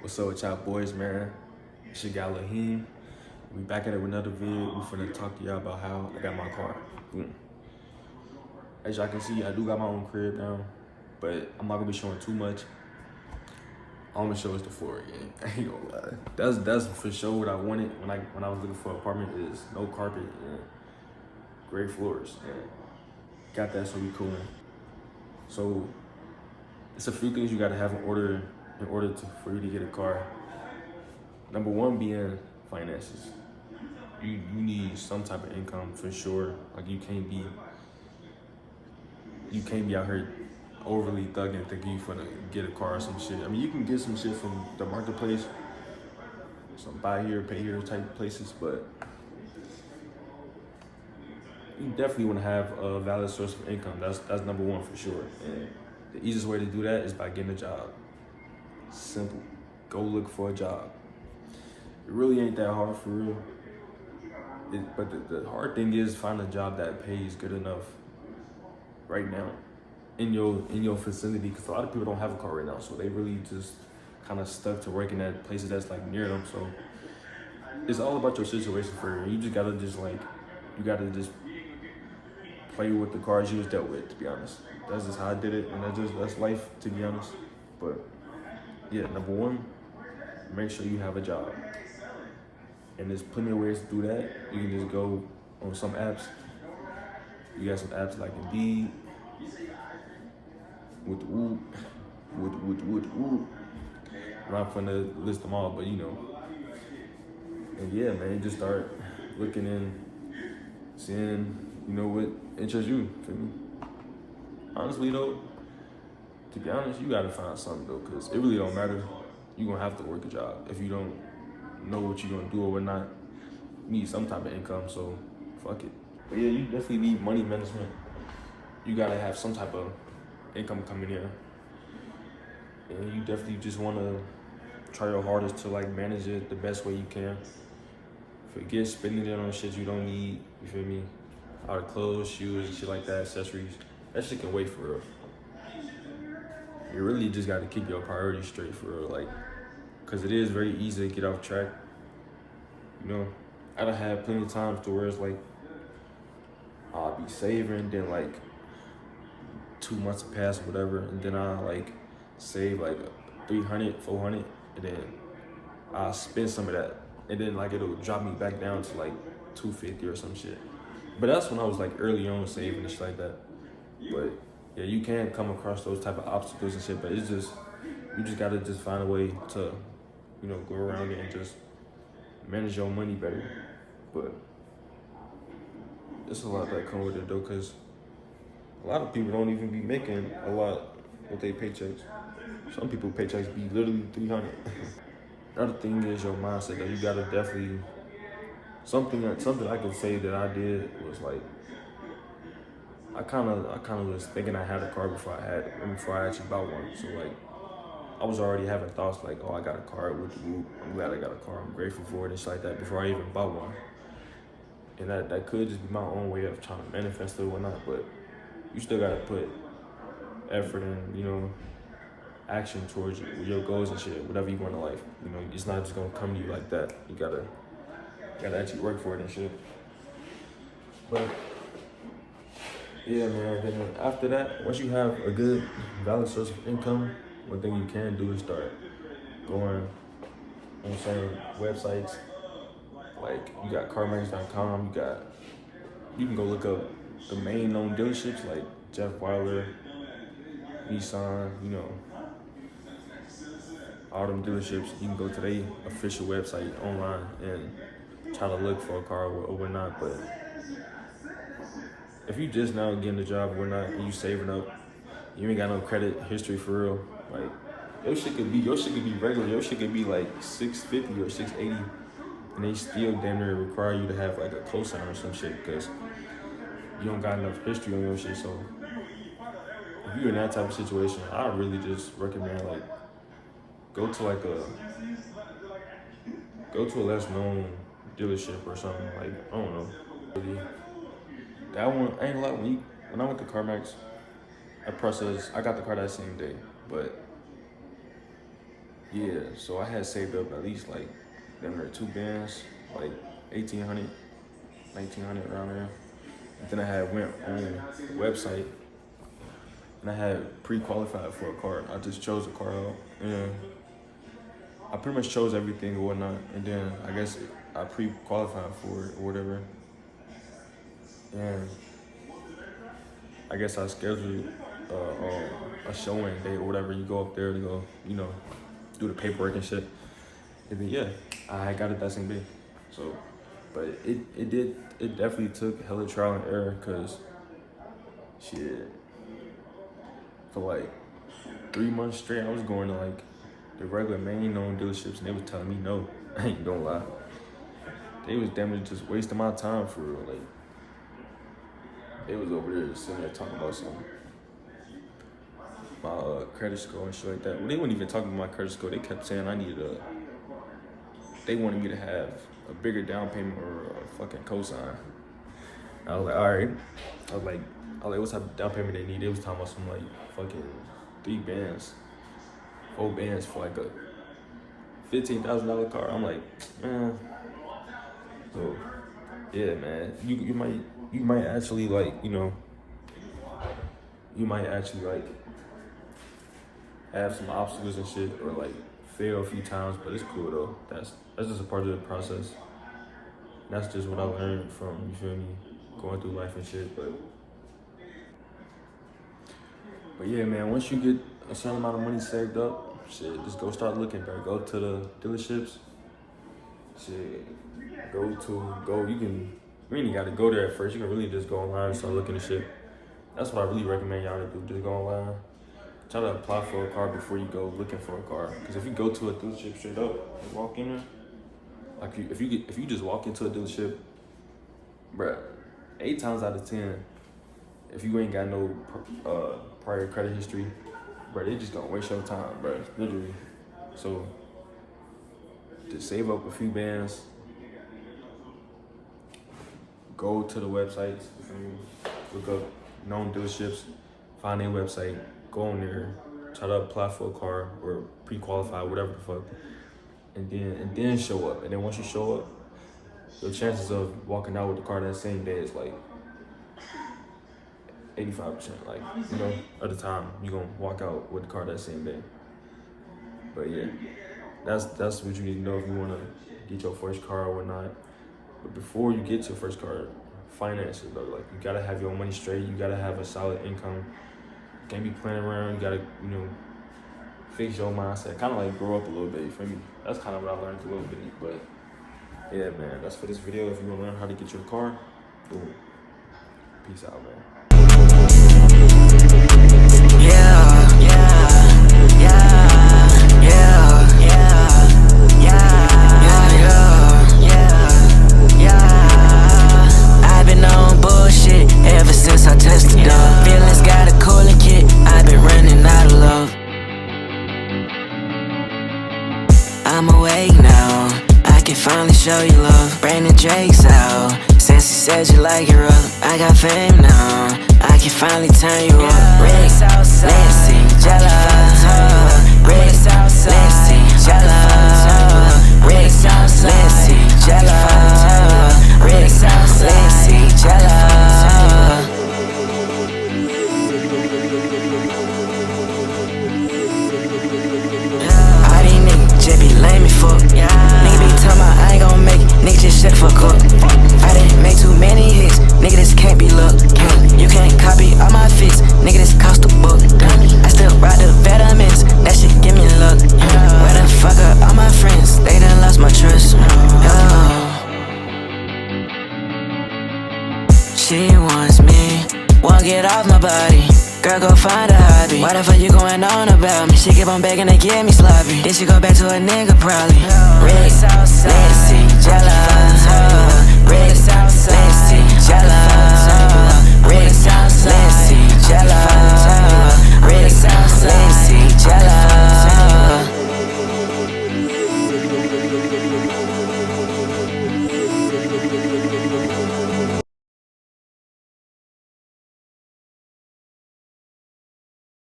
What's up with y'all boys, man? It's your guy Lahim. We back at it with another video. We finna talk to y'all about how I got my car. Boom. As y'all can see, I do got my own crib now, but I'm not gonna be showing too much. All I'm gonna show is the floor again. I ain't gonna lie. That's for sure what I wanted when I was looking for an apartment is no carpet and great floors. And got that, so we cool. So it's a few things you gotta have in order for you to get a car. Number one being finances. You need some type of income for sure. Like you can't be out here overly thugging thinking you finna get a car or some shit. I mean, you can get some shit from the marketplace, some buy here, pay here type places, but you definitely want to have a valid source of income. That's number one for sure. And the easiest way to do that is by getting a job. Simple. Go look for a job. It really ain't that hard for real. But the hard thing is find a job that pays good enough right now in your vicinity, because a lot of people don't have a car right now, so they really just kind of stuck to working at places that's like near them. So it's all about your situation for you. You gotta just play with the cars you was dealt with, to be honest. That's just how I did it, and that's life, to be honest. But yeah, number one, make sure you have a job. And there's plenty of ways to do that. You can just go on some apps. You got some apps like Indeed, with Whoop. I'm not gonna list them all, but you know. And yeah, man, you just start looking in, seeing, you know, what interests you, feel me? Honestly though, to be honest, you gotta find something though, cause it really don't matter. You gonna have to work a job if you don't know what you're gonna do or not. You need some type of income, so fuck it. But yeah, you definitely need money management. You gotta have some type of income coming in. And you definitely just wanna try your hardest to like manage it the best way you can. Forget spending it on shit you don't need, you feel me? All the clothes, shoes, and shit like that, accessories. That shit can wait for real. You really just gotta keep your priorities straight for real, like, cause it is very easy to get off track. You know, I done had plenty of times to where it's like, I'll be saving, then like 2 months pass or whatever, and then I like save like 300, 400, and then I'll spend some of that, and then like it'll drop me back down to like 250 or some shit. But that's when I was like early on saving and shit like that. But yeah, you can come across those type of obstacles and shit, but it's just, you just gotta just find a way to, you know, go around it and just manage your money better. But it's a lot that come with it though, cause a lot of people don't even be making a lot with their paychecks. Some people paychecks be literally 300. Another thing is your mindset though. You gotta definitely, something I could say that I did was like, I kind of was thinking I had a car before I actually bought one. So like, I was already having thoughts like, oh, I got a car with the Whoop. I'm glad I got a car. I'm grateful for it and shit like that before I even bought one. And that could just be my own way of trying to manifest it or whatnot. But you still gotta put effort and, you know, action towards your goals and shit, whatever you want in life. You know, it's not just gonna come to you like that. You gotta actually work for it and shit. But yeah, man, then after that, once you have a good, valid source of income, one thing you can do is start going on certain websites. Like, you got carmax.com, you can go look up the main known dealerships like Jeff Wyler, Nissan, you know, all them dealerships. You can go to their official website online and try to look for a car or whatnot. But if you just now getting a job or whatnot and you saving up, you ain't got no credit history for real, like, your shit could be regular. Your shit could be like 650 or 680, and they still damn near require you to have like a cosigner or some shit because you don't got enough history on your shit. So if you're in that type of situation, I really just recommend like go to a less known dealership or something. Like, I don't know. Really, that one, I ain't like when I went to CarMax, I got the car that same day, but Yeah, so I had saved up at least like them there 2 bands, like 1800, 1900 around there. And then I had went on the website and I had pre-qualified for a car. I just chose a car out and I pretty much chose everything or whatnot. And then I guess I pre-qualified for it or whatever. And I guess I scheduled a showing day or whatever. You go up there to go, do the paperwork and shit. And then yeah, I got it that same day. So, but it definitely took hella trial and error, cause shit, for like 3 months straight, I was going to like the regular main known dealerships and they was telling me no. I ain't gonna lie. They was damn near just wasting my time for real. Like, they was over there sitting there talking about something. My credit score and shit like that. Well, they weren't even talking about my credit score. They kept saying they wanted me to have a bigger down payment or a fucking cosign. I was like, all right. I was like, what type of down payment they need? They was talking about some like fucking 3 bands, 4 bands for like a $15,000 car. I'm like, man. So yeah, man, you might actually like, you might actually like have some obstacles and shit or like fail a few times, but it's cool though. That's just a part of the process. That's just what I learned from, you feel me, going through life and shit. But yeah, man, once you get a certain amount of money saved up, shit, just go start looking, bro. Go to the dealerships. Shit, you ain't gotta go there at first. You can really just go online and start looking at shit. That's what I really recommend y'all to do. Just go online. Try to apply for a car before you go looking for a car. Because if you go to a dealership straight up and walk in there, like if you just walk into a dealership, bruh, 8 times out of 10, if you ain't got no prior credit history, bruh, they just gonna waste your time, bruh, literally. So just save up a few bands, go to the websites, look up known dealerships, find their website, go on there, try to apply for a car or pre-qualify, whatever the fuck, and then show up. And then once you show up, the chances of walking out with the car that same day is like 85%. Like, at the time you're gonna walk out with the car that same day. But yeah, that's what you need to know if you wanna get your first car or whatnot. But before you get your first car, finance it though. Like, you gotta have your money straight. You gotta have a solid income. You can't be playing around. You gotta, fix your mindset. Kind of like grow up a little bit. You feel me? That's kind of what I learned a little bit. But yeah, man, that's for this video. If you wanna learn how to get your car, boom. Peace out, man. I'm awake now, I can finally show you love. Brandon Drake's out, since he said you like it rough. I got fame now, I can finally turn you up. Rick, Lansing, Jella, Rick, Lansing, Jella, Rick, Lansing, Jella, Rick, Lansing, Jella. Shit fuck up. I didn't make too many hits. Nigga, this can't be luck. You can't copy all my fits. Nigga, this cost a book. I still ride the vitamins. That shit give me luck. Where the fuck are all my friends? They done lost my trust. She wants me. Won't get off my body. Girl, go find a hobby. Why the fuck you going on about me? She keep on begging to get me sloppy. Then she go back to a nigga probably. Red, Lansing, Jella. Red, Lansing, Jella. Red, Lansing, Jella. Red,